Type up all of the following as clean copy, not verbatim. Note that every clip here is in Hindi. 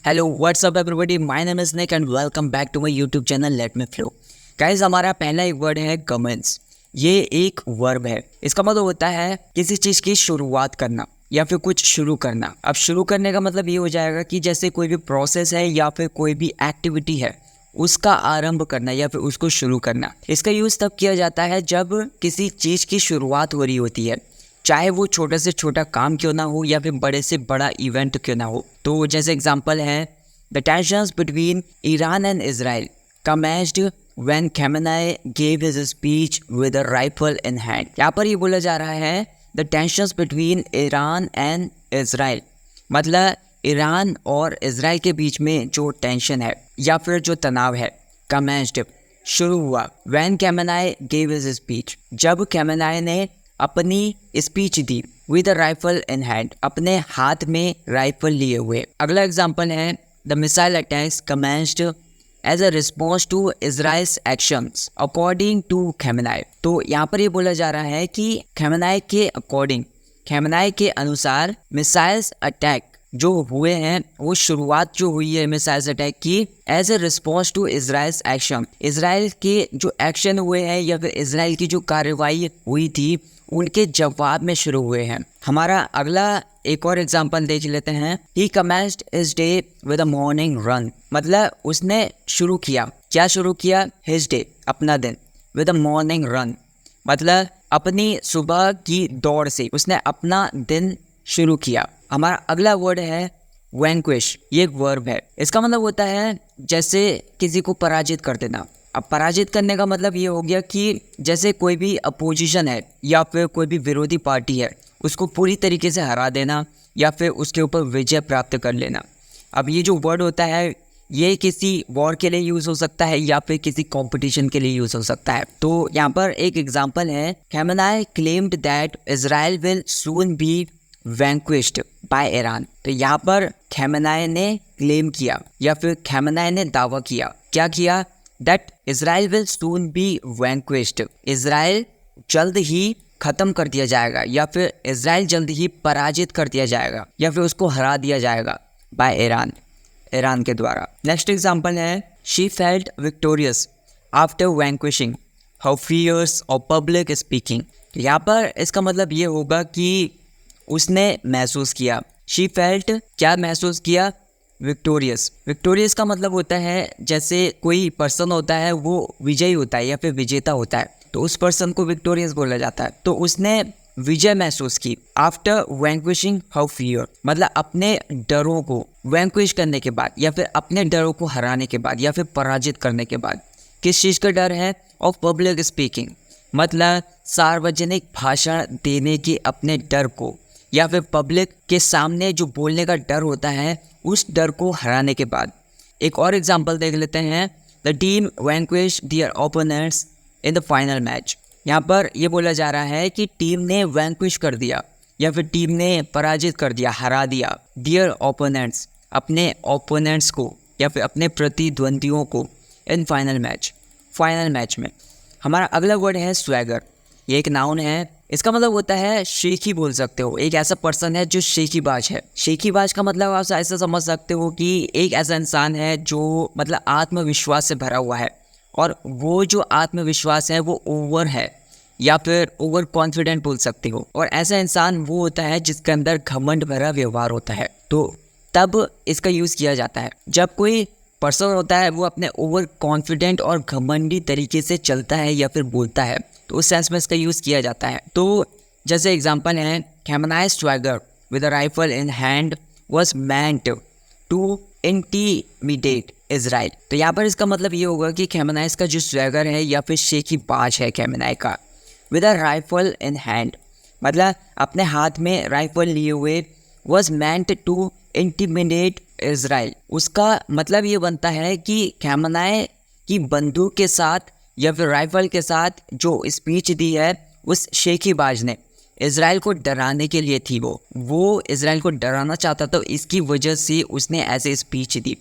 Hello what's up everybody, my name is Nick and welcome back to my YouTube channel let me flow. Guys, हमारा पहला एक वर्ड है कमेंस। ये एक वर्ब है। इसका मतलब होता है किसी चीज़ की शुरुआत करना या फिर कुछ शुरू करना। अब शुरू करने का मतलब ये हो जाएगा कि जैसे कोई भी प्रोसेस है या फिर कोई भी एक्टिविटी है उसका आरंभ करना या फिर उसको शुरू करना। इसका यूज़ तब किया जाता है जब किसी चीज़ की शुरुआत हो रही होती है, चाहे वो छोटे से छोटा काम क्यों ना हो या फिर बड़े से बड़ा इवेंट क्यों ना हो। तो जैसे एग्जांपल है, the tensions between Iran and Israel commenced when Khamenei gave his speech with a rifle in hand। यहाँ पर ये बोला जा रहा है the tensions between Iran and Israel, मतलब ईरान और इजराइल के बीच में जो टेंशन है या फिर जो तनाव है, commenced शुरू हुआ when Khamenei gave his speech, जब Khamenei ने अपनी स्पीच दी with a rifle in hand, अपने हाथ में राइफल लिए हुए। अगला एग्जांपल है the missile attacks commenced as a response to Israel's actions according to Khamenei. तो यहाँ पर ये बोला जा रहा है कि खेमेनाई के अकॉर्डिंग, खेमेनाई के अनुसार मिसाइल्स अटैक जो हुए हैं, वो शुरुआत जो हुई है मिसाइल्स अटैक की as a response to Israel's action, Israel के जो एक्शन हुए हैं या फिर इजराइल की जो कार्रवाई हुई थी उनके जवाब में शुरू हुए हैं। हमारा अगला एक और एग्जांपल देख लेते हैं। He commenced his day with a morning run, मतलब उसने शुरू किया, क्या शुरू किया? हिज डे, अपना दिन, विद अ मॉर्निंग रन, मतलब अपनी सुबह की दौड़ से उसने अपना दिन शुरू किया। हमारा अगला वर्ड है वैंक्विश। ये एक वर्ब है। इसका मतलब होता है जैसे किसी को पराजित कर देना। अब पराजित करने का मतलब ये हो गया कि जैसे कोई भी अपोजिशन है या फिर कोई भी विरोधी पार्टी है उसको पूरी तरीके से हरा देना या फिर उसके ऊपर विजय प्राप्त कर लेना। अब ये जो वर्ड होता है ये किसी वॉर के लिए यूज़ हो सकता है या फिर किसी कंपटीशन के लिए यूज़ हो सकता है। तो यहाँ पर एक एग्जांपल है, Khamenei claimed that Israel will soon be vanquished by Iran. तो यहाँ पर खेमेनाई ने क्लेम किया या फिर खेमेनाई ने दावा किया, क्या किया? That Israel will soon be vanquished, Israel जल्द ही खत्म कर दिया जाएगा या फिर इजराइल जल्द ही पराजित कर दिया जाएगा या फिर उसको हरा दिया जाएगा बाय ईरान, ईरान के द्वारा। नेक्स्ट एग्जांपल है, she felt victorious after vanquishing her fears of public speaking. यहाँ पर इसका मतलब ये होगा कि उसने महसूस किया। शी फेल्ट, क्या महसूस किया? विक्टोरियस। विक्टोरियस का मतलब होता है जैसे कोई पर्सन होता है वो विजयी होता है या फिर विजेता होता है, तो उस पर्सन को विक्टोरियस बोला जाता है। तो उसने विजय महसूस की आफ्टर वैंक्विशिंग हर फियर, मतलब अपने डरों को वैंक्विश करने के बाद या फिर अपने डरों को हराने के बाद या फिर पराजित करने के बाद। किस चीज़ का डर है? ऑफ पब्लिक स्पीकिंग, मतलब सार्वजनिक भाषण देने के अपने डर को या फिर पब्लिक के सामने जो बोलने का डर होता है उस डर को हराने के बाद। एक और एग्जांपल देख लेते हैं, the team vanquish their opponents in the final match. यहाँ पर ये बोला जा रहा है कि टीम ने वैंक्विश कर दिया या फिर टीम ने पराजित कर दिया, हरा दिया, दियर ओपोनेंट्स, अपने ओपोनेंट्स को या फिर अपने प्रतिद्वंदियों को, in final match, final match में। हमारा अगला वर्ड है स्वैगर। ये एक नाउन है। इसका मतलब होता है शेखी बोल सकते हो, एक ऐसा पर्सन है जो शेखीबाज है। शेखीबाज का मतलब आप ऐसा समझ सकते हो कि एक ऐसा इंसान है जो मतलब आत्मविश्वास से भरा हुआ है, और वो जो आत्मविश्वास है वो ओवर है या फिर ओवर कॉन्फिडेंट बोल सकते हो। और ऐसा इंसान वो होता है जिसके अंदर घमंड भरा व्यवहार होता है। तो तब इसका यूज़ किया जाता है जब कोई पर्सन होता है वो अपने ओवर कॉन्फिडेंट और घमंडी तरीके से चलता है या फिर बोलता है, तो उस सेंस में इसका यूज़ किया जाता है। तो जैसे एग्जांपल है, Khamenei swagger with a rifle in hand was meant to intimidate Israel. तो यहाँ पर इसका मतलब ये होगा कि खेमेनाई का जो स्वैगर है या फिर शेखीबाज है खेमेनाई का, with a rifle in hand, मतलब अपने हाथ में राइफल लिए हुए, was meant to intimidate Israel. उसका मतलब ये बनता है कि खेमेनाई की बंदूक के साथ या फिर राइफल के साथ जो स्पीच दी है उस शेखीबाज ने इजराइल को डराने के लिए थी। वो इजराइल को डराना चाहता था, इसकी वजह से उसने ऐसे स्पीच दी।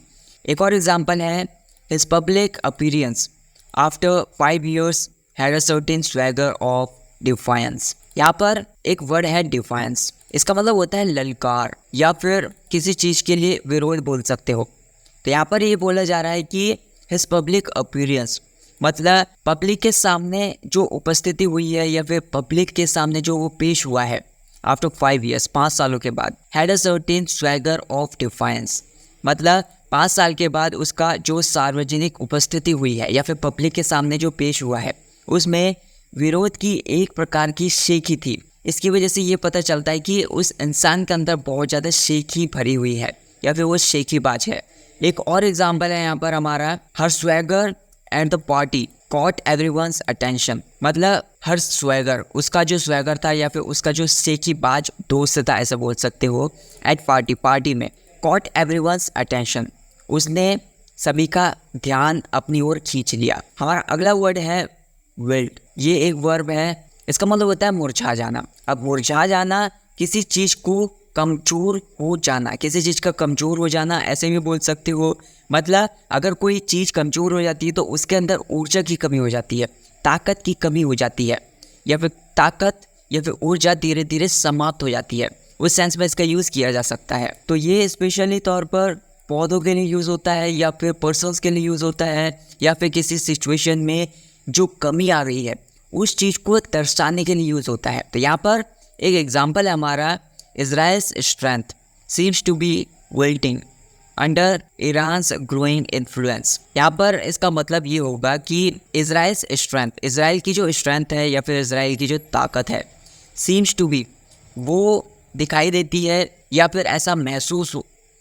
एक और एग्जांपल है, his public appearance after 5 years had a certain swagger of defiance. यहाँ पर एक वर्ड है डिफाइंस, इसका मतलब होता है ललकार या फिर किसी चीज़ के लिए विरोध बोल सकते हो। तो यहाँ पर ये बोला जा रहा है कि हिज पब्लिक अपीयरेंस, मतलब पब्लिक के सामने जो उपस्थिति हुई है या फिर पब्लिक के सामने जो वो पेश हुआ है आफ्टर 5 years, 5 सालों के बाद, had a certain swagger of defines, मतलब 5 साल के बाद उसका जो सार्वजनिक उपस्थिति हुई है या फिर पब्लिक के सामने जो पेश हुआ है उसमें विरोध की एक प्रकार की शेखी थी। इसकी वजह से ये पता चलता है कि उस इंसान के अंदर बहुत ज़्यादा शेखी भरी हुई है या फिर वो शेखीबाज है। एक और एग्जाम्पल है यहाँ पर हमारा, her swagger and the party caught everyone's attention, मतलब हर स्वैगर, उसका जो स्वैगर था या फिर उसका जो शेखीबाज दोस्त था ऐसा बोल सकते हो, एट पार्टी में कॉट एवरीवन्स अटेंशन, उसने सभी का ध्यान अपनी ओर खींच लिया। हमारा अगला वर्ड है विल्ट, ये एक वर्ब है, इसका मतलब होता है मुरझा जाना। अब मुरझा जाना किसी चीज़ को कमज़ोर हो जाना, किसी चीज़ का कमज़ोर हो जाना ऐसे भी बोल सकते हो। मतलब अगर कोई चीज़ कमज़ोर हो जाती है तो उसके अंदर ऊर्जा की कमी हो जाती है, ताकत की कमी हो जाती है, या फिर ताकत या फिर ऊर्जा धीरे धीरे समाप्त हो जाती है, उस सेंस में इसका यूज़ किया जा सकता है। तो ये स्पेशली तौर पर पौधों के लिए यूज़ होता है या फिर पर्सन्स के लिए यूज़ होता है या फिर किसी सिचुएशन में जो कमी आ गई है उस चीज़ को दर्शाने के लिए यूज़ होता है। तो यहाँ पर एक एग्जांपल है हमारा, Israel's strength seems to be wilting under Iran's growing influence. यहाँ पर इसका मतलब ये होगा कि इजराइल्स स्ट्रेंथ, इजराइल की जो स्ट्रेंथ है या फिर इजराइल की जो ताकत है, सीम्स टू बी, वो दिखाई देती है या फिर ऐसा महसूस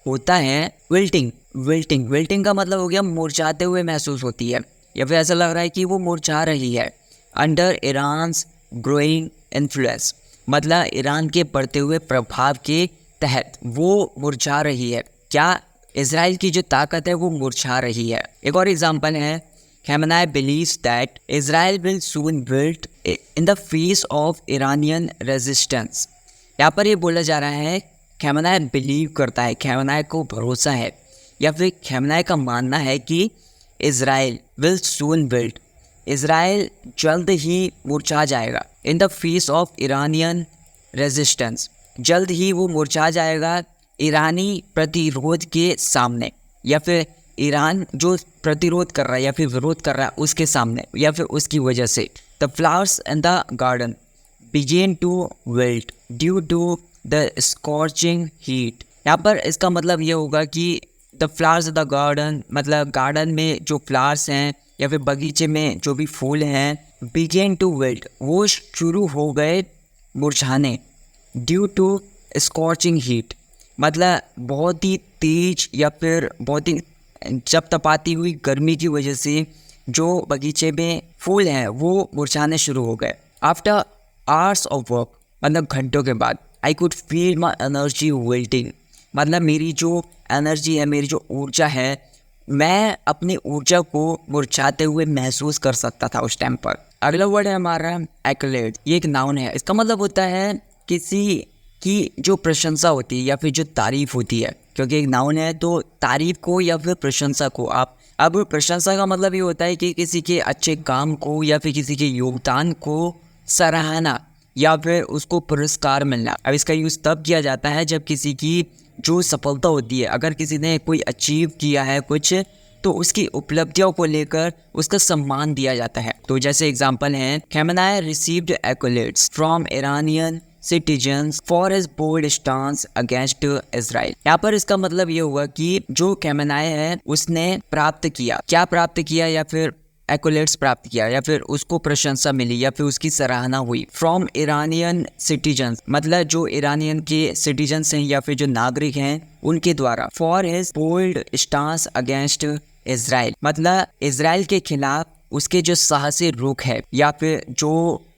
होता है, विल्टिंग का मतलब हो गया मुरझाते हुए महसूस होती है या फिर ऐसा लग रहा है कि वो मुरझा रही है। अंडर ईरान्स ग्रोइंग इन्फ्लुएंस, मतलब ईरान के बढ़ते हुए प्रभाव के तहत वो मुरझा रही है। क्या इजराइल की जो ताकत है वो मुरझा रही है। एक और एग्जांपल है, Khamenei believes that Israel will soon built in the face of Iranian resistance. यहाँ पर ये बोला जा रहा है, खमेनेई बिलीव करता है, खमेनेई को भरोसा है या फिर खमेनेई का मानना है कि Israel will soon built, Israel जल्द ही मुरझा जाएगा, in the face of Iranian resistance, जल्द ही वो मुरझा जाएगा ईरानी प्रतिरोध के सामने, या फिर ईरान जो प्रतिरोध कर रहा है या फिर विरोध कर रहा है उसके सामने या फिर उसकी वजह से। The flowers in the garden begin to wilt due to the scorching heat. यहाँ पर इसका मतलब ये होगा कि the flowers in the garden, मतलब गार्डन में जो फ्लावर्स हैं या फिर बगीचे में जो भी फूल हैं, बिगेन टू विल्ट, वो शुरू हो गए मुरझाने, ड्यू टू स्कॉर्चिंग हीट, मतलब बहुत ही तेज या फिर बहुत ही तपाती हुई गर्मी की वजह से जो बगीचे में फूल हैं वो मुरझाने शुरू हो गए। आफ्टर आवर्स ऑफ वर्क, मतलब घंटों के बाद, I could feel my energy wilting, मतलब मेरी जो एनर्जी है, मेरी जो ऊर्जा है, मैं अपनी ऊर्जा को मुरझाते हुए महसूस कर सकता था उस टाइम पर। अगला वर्ड है हमारा एक्कलेड, ये एक नाउन है, इसका मतलब होता है किसी की जो प्रशंसा होती है या फिर जो तारीफ होती है, क्योंकि एक नाउन है तो तारीफ को या फिर प्रशंसा को आप, अब प्रशंसा का मतलब ये होता है कि किसी के अच्छे काम को या फिर किसी के योगदान को सराहना या फिर उसको पुरस्कार मिलना। अब इसका यूज़ तब किया जाता है जब किसी की जो सफलता होती है, अगर किसी ने कोई अचीव किया है कुछ, तो उसकी उपलब्धियों को लेकर उसका सम्मान दिया जाता है। तो जैसे एग्जांपल हैं, Khamenei received accolades from Iranian citizens for his bold stance against Israel. यहाँ पर इसका मतलब ये हुआ कि जो खमेनेई है उसने प्राप्त किया, क्या प्राप्त किया, या फिर एक्कोलेड्स प्राप्त किया या फिर उसको प्रशंसा मिली या फिर उसकी सराहना हुई, फ्रॉम इरानियन सिटीजन्स, मतलब जो इरानियन के सिटीजन्स हैं या फिर जो नागरिक हैं उनके द्वारा, for his bold stance against Israel, मतलब इजराइल के खिलाफ उसके जो साहसी रुख है या फिर जो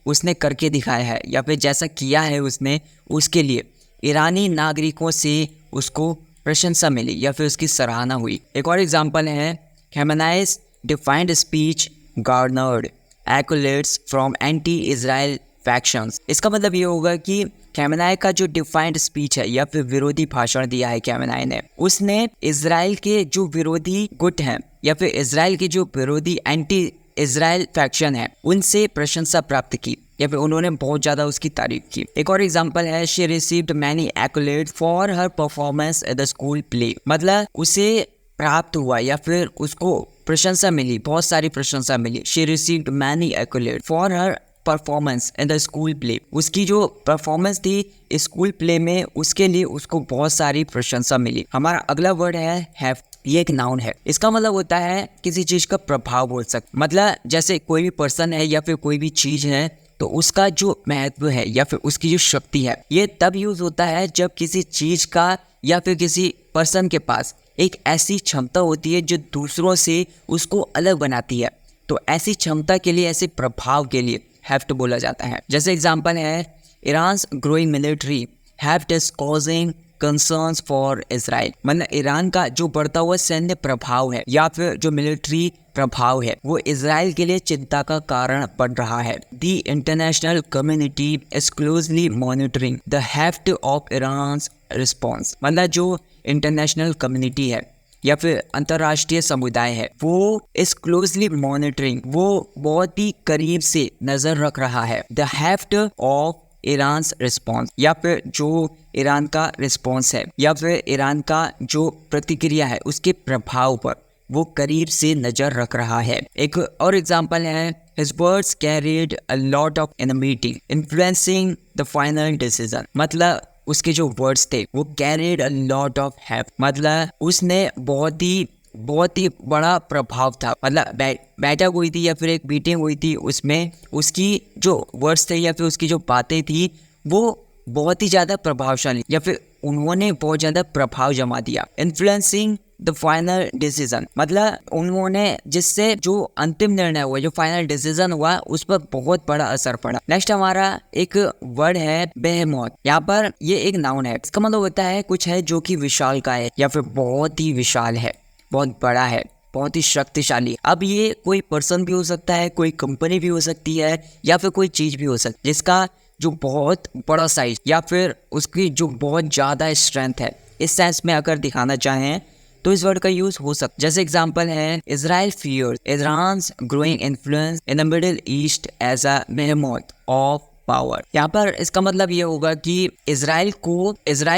उसने करके दिखाया है या फिर जैसा किया है उसने, उसके लिए ईरानी नागरिकों से उसको प्रशंसा मिली या फिर उसकी सराहना हुई। एक और एग्जांपल है, खमेनेई's defiant speech garnered accolades from anti-Israel factions। इसका मतलब ये होगा कि खमेनेई का जो डिफाइंड स्पीच है या फिर विरोधी भाषण दिया है खमेनेई ने, उसने इजराइल के जो विरोधी गुट हैं या फिर इजराइल के जो विरोधी एंटी इजराइल फैक्शन है उनसे प्रशंसा प्राप्त की या फिर उन्होंने बहुत ज़्यादा उसकी तारीफ की। एक और एग्जांपल है, she received many accolades for her performance at the school play. मतलब उसे प्राप्त हुआ या फिर उसको प्रशंसा मिली, बहुत सारी प्रशंसा मिली। She received many accolades for her performance in the school play. उसकी जो परफॉर्मेंस थी स्कूल प्ले में, उसके लिए उसको बहुत सारी प्रशंसा मिली। हमारा अगला वर्ड है हैव। ये एक नाउन है। इसका मतलब होता है किसी चीज का प्रभाव बोल सकते। मतलब जैसे कोई भी पर्सन है या फिर कोई भी चीज है, तो उसका जो महत्व है या फिर उसकी जो शक्ति है, ये तब यूज होता है जब किसी चीज का या फिर किसी पर्सन के पास एक ऐसी क्षमता होती है जो दूसरों से उसको अलग बनाती है। तो ऐसी क्षमता के लिए, ऐसे प्रभाव के लिए हैव टू बोला जाता है। जैसे एग्जांपल है, Iran's growing military have is causing concerns for Israel. मतलब ईरान का जो बढ़ता हुआ सैन्य प्रभाव है या फिर जो मिलिट्री प्रभाव है, वो इजराइल के लिए चिंता का कारण बन रहा है। The international community is closely monitoring the heft of Iran's response. मतलब जो इंटरनेशनल कम्युनिटी है या फिर अंतर्राष्ट्रीय समुदाय है, वो इस क्लोजली मॉनिटरिंग, वो बहुत ही करीब से नजर रख रहा है the heft of Iran's response, या फिर जो ईरान का रिस्पॉन्स है या फिर ईरान का जो प्रतिक्रिया है, उसके प्रभाव पर वो करीब से नजर रख रहा है। एक और एग्जांपल है, his words carried a lot of in a meeting influencing the final decision। मतलब उसके जो वर्ड्स थे वो carried a lot of have. मतलब उसने बहुत ही बड़ा प्रभाव था। मतलब बैठक हुई थी या फिर एक मीटिंग हुई थी, उसमें उसकी जो वर्ड्स थे या फिर उसकी जो बातें थी वो बहुत ही ज़्यादा प्रभावशाली, या फिर उन्होंने बहुत ज़्यादा प्रभाव जमा दिया। इन्फ्लुएंसिंग द फाइनल डिसीजन, मतलब उन्होंने जिससे जो अंतिम निर्णय हुआ, जो फाइनल डिसीजन हुआ, उस पर बहुत बड़ा असर पड़ा। नेक्स्ट हमारा एक वर्ड है बेहेमोथ। यहाँ पर ये एक नाउन है। इसका मतलब होता है कुछ है जो कि विशालकाय है या फिर बहुत ही विशाल है, बहुत बड़ा है, बहुत ही शक्तिशाली। अब ये कोई पर्सन भी हो सकता है, कोई कंपनी भी हो सकती है, या फिर कोई चीज भी हो सकती है जिसका जो बहुत बड़ा साइज या फिर उसकी जो बहुत ज़्यादा स्ट्रेंथ है। इस सेंस में अगर दिखाना चाहें तो इस वर्ड का यूज हो सकता है। जैसे एग्जांपल है, Israel fears Iran's growing influence in the Middle East as a behemoth of power. यहाँ पर इसका मतलब ये होगा कि Israel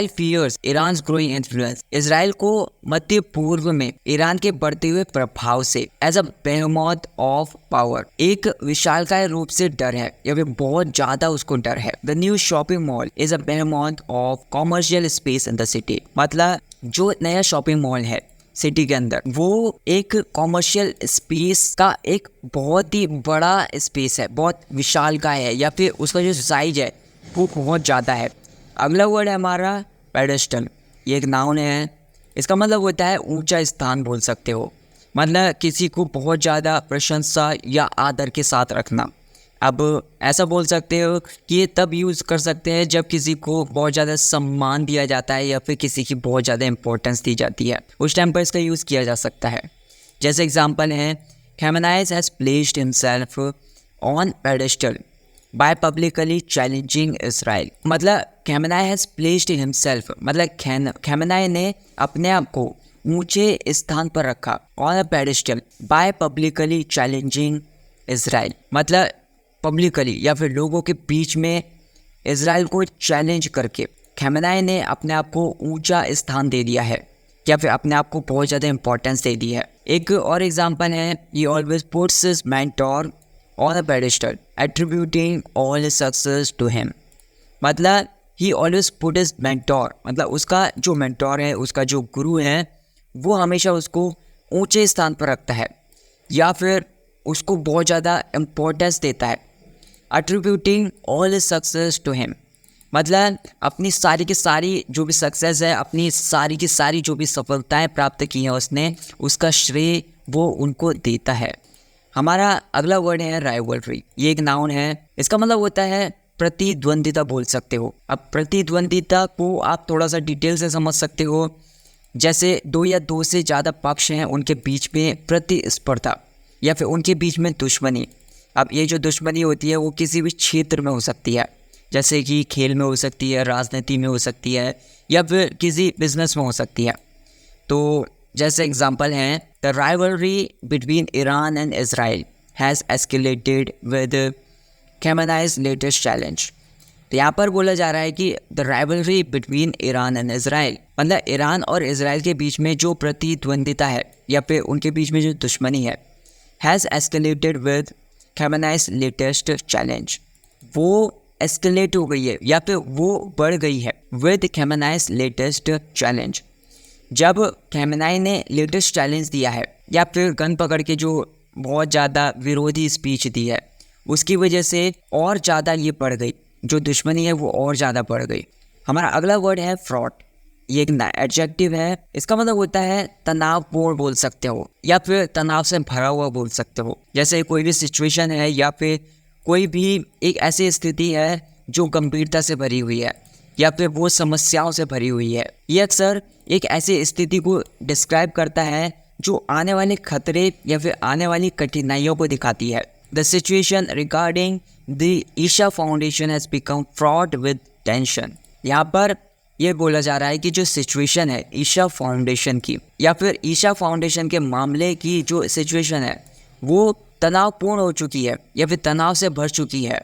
fears Iran's growing influence, Israel को मध्य पूर्व में ईरान के बढ़ते हुए प्रभाव से as a behemoth of power, एक विशालकाय रूप से डर है या फिर बहुत ज्यादा उसको डर है। The new shopping mall is a behemoth of commercial space in the city. मतलब जो नया शॉपिंग मॉल है सिटी के अंदर, वो एक कॉमर्शियल स्पेस का एक बहुत ही बड़ा स्पेस है, बहुत विशाल का है, या फिर उसका जो साइज है वो बहुत ज़्यादा है। अगला वर्ड है हमारा पेडेस्टल। ये एक नाउन है। इसका मतलब होता है ऊंचा स्थान बोल सकते हो। मतलब किसी को बहुत ज़्यादा प्रशंसा या आदर के साथ रखना। अब ऐसा बोल सकते हो कि ये तब यूज़ कर सकते हैं जब किसी को बहुत ज़्यादा सम्मान दिया जाता है या फिर किसी की बहुत ज़्यादा इंपॉर्टेंस दी जाती है, उस टाइम पर इसका यूज़ किया जा सकता है। जैसे एग्जांपल है, Khamenei has placed himself on pedestal by publicly challenging Israel. मतलब खमेनेई हैज़ प्लेस्ड हिमसेल्फ, मतलब खमेनेई ने अपने आप को ऊंचे स्थान पर रखा on a pedestal by publicly challenging Israel. मतलब पब्लिकली या फिर लोगों के बीच में इजराइल को चैलेंज करके खमेनेई ने अपने आप को ऊंचा स्थान दे दिया है या फिर अपने आप को बहुत ज़्यादा इंपॉर्टेंस दे दी है। एक और एग्जांपल है, he always puts his mentor on a pedestal attributing all success to him. मतलब he always put his mentor, मतलब उसका जो मेंटोर है, उसका जो गुरु है, वो हमेशा उसको ऊंचे स्थान पर रखता है या फिर उसको बहुत ज़्यादा इम्पोर्टेंस देता है। अट्रीब्यूटिंग ऑल सक्सेस टू हिम, मतलब अपनी सारी की सारी जो भी सक्सेस है, अपनी सारी की सारी जो भी सफलताएं प्राप्त की हैं उसने, उसका श्रेय वो उनको देता है। हमारा अगला वर्ड है राइवलरी। ये एक नाउन है। इसका मतलब होता है प्रतिद्वंदिता बोल सकते हो। अब प्रतिद्वंदिता को आप थोड़ा सा डिटेल से समझ सकते हो। जैसे दो या दो से ज़्यादा पक्ष हैं, उनके बीच में प्रतिस्पर्धा या फिर उनके बीच में दुश्मनी। अब ये जो दुश्मनी होती है वो किसी भी क्षेत्र में हो सकती है, जैसे कि खेल में हो सकती है, राजनीति में हो सकती है, या फिर किसी बिजनेस में हो सकती है। तो जैसे एग्जांपल हैं, the rivalry between Iran and Israel has escalated with Khamenei's latest challenge। तो यहाँ पर बोला जा रहा है कि the rivalry between Iran and Israel, मतलब ईरान और इसराइल के बीच में जो प्रतिद्वंदिता है या फिर उनके बीच में जो दुश्मनी है, has escalated with Khamenei's latest challenge. वो एस्केलेट हो गई है या फिर वो बढ़ गई है विद Khamenei's लेटेस्ट चैलेंज। जब Khamenei ने लेटेस्ट चैलेंज दिया है या फिर गन पकड़ के जो बहुत ज़्यादा विरोधी स्पीच दी है, उसकी वजह से और ज़्यादा ये बढ़ गई, जो दुश्मनी है वो और ज़्यादा बढ़ गई। हमारा अगला वर्ड है फ्रॉड। ये एक एडजेक्टिव है, इसका मतलब होता है तनावपूर्ण बोल सकते हो या फिर तनाव से भरा हुआ बोल सकते हो। जैसे कोई भी सिचुएशन है या फिर कोई भी एक ऐसी स्थिति है जो गंभीरता से भरी हुई है या फिर वो समस्याओं से भरी हुई है। ये अक्सर एक ऐसी स्थिति को डिस्क्राइब करता है जो आने वाले खतरे या फिर आने वाली कठिनाइयों को दिखाती है। The situation regarding the Isha Foundation has become fraught with tension. यहाँ पर यह बोला जा रहा है कि जो सिचुएशन है ईशा फाउंडेशन की या फिर ईशा फाउंडेशन के मामले की जो सिचुएशन है वो तनावपूर्ण हो चुकी है या फिर तनाव से भर चुकी है।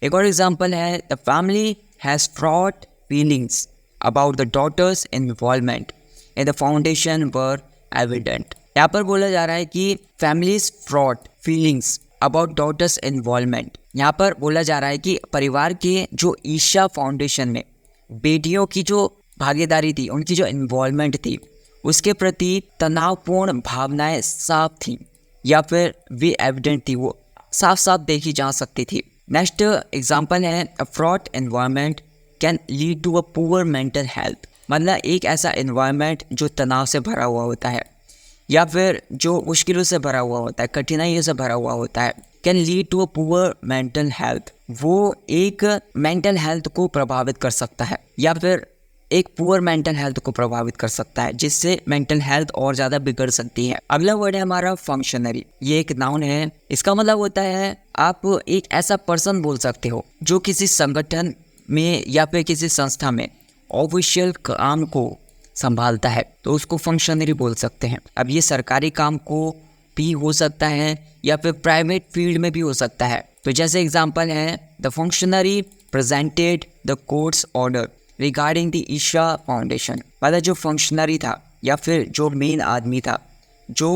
एक और एग्जांपल है, the family has fraught feelings about the daughter's involvement in the foundation were evident. यहाँ पर बोला जा रहा है कि family's fraught feelings about daughter's involvement. यहाँ पर बोला जा रहा है कि परिवार के जो ईशा फाउंडेशन में बेटियों की जो भागीदारी थी, उनकी जो इन्वॉल्वमेंट थी, उसके प्रति तनावपूर्ण भावनाएं साफ थी या फिर वे एविडेंट थी, वो साफ साफ देखी जा सकती थी। नेक्स्ट एग्जांपल है, a fraught environment can lead to a poor mental health. मतलब एक ऐसा एनवायरनमेंट जो तनाव से भरा हुआ होता है या फिर जो मुश्किलों से भरा हुआ होता है, कठिनाइयों से भरा हुआ होता है, can lead to a poor mental health. वो एक मेंटल हेल्थ को प्रभावित कर सकता है या फिर एक पुअर मेंटल हेल्थ को प्रभावित कर सकता है, जिससे मेंटल हेल्थ और ज़्यादा बिगड़ सकती है। अगला वर्ड है हमारा फंक्शनरी। ये एक नाउन है, इसका मतलब होता है आप एक ऐसा पर्सन बोल सकते हो जो किसी संगठन में या फिर किसी संस्था में ऑफिशियल काम को संभालता है, तो उसको फंक्शनरी बोल सकते हैं। अब ये सरकारी काम को भी हो सकता है या फिर प्राइवेट फील्ड में भी हो सकता है। तो जैसे एग्जांपल है, the functionary presented the court's order regarding the Isha Foundation. मतलब जो फंक्शनरी था या फिर जो मेन आदमी था जो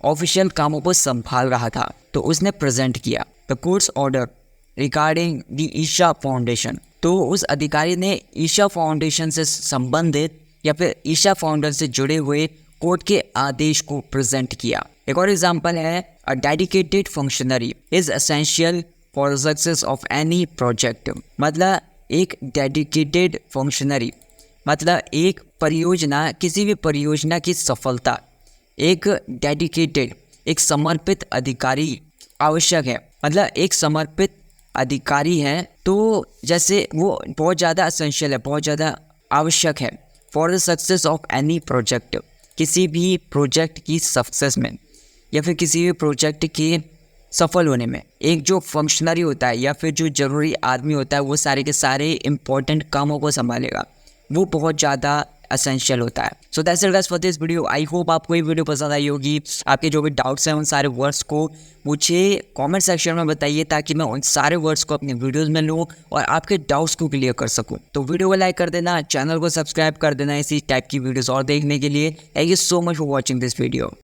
ऑफिशियल कामों को संभाल रहा था, तो उसने प्रेजेंट किया the court's order regarding the Isha Foundation. तो उस अधिकारी ने ईशा फाउंडेशन से संबंधित या फिर ईशा फाउंडेशन से जुड़े हुए कोर्ट के आदेश को प्रेजेंट किया। एक और एग्जांपल है, a dedicated functionary is essential for the success of any project. मतलब एक डेडिकेटेड फंक्शनरी मतलब एक परियोजना, किसी भी परियोजना की सफलता एक डेडिकेटेड, एक समर्पित अधिकारी आवश्यक है। मतलब एक समर्पित अधिकारी है, तो जैसे वो बहुत ज़्यादा एसेंशियल है, बहुत ज़्यादा आवश्यक है for the success of any project, किसी भी प्रोजेक्ट की सक्सेस में या फिर किसी भी प्रोजेक्ट के सफल होने में एक जो फंक्शनरी होता है या फिर जो ज़रूरी आदमी होता है वो सारे के सारे इंपॉर्टेंट कामों को संभालेगा, वो बहुत ज़्यादा एसेंशियल होता है। So that's it guys for this video. I hope आपको ये वीडियो पसंद आई होगी। आपके जो भी डाउट्स हैं उन सारे वर्ड्स को मुझे कमेंट सेक्शन में बताइए ताकि मैं उन सारे वर्ड्स को अपने वीडियोस में लूँ और आपके डाउट्स को क्लियर कर सकूँ। तो वीडियो को लाइक कर देना, चैनल को सब्सक्राइब कर देना इसी टाइप की वीडियोज़ और देखने के लिए। Thank you so much for watching this video.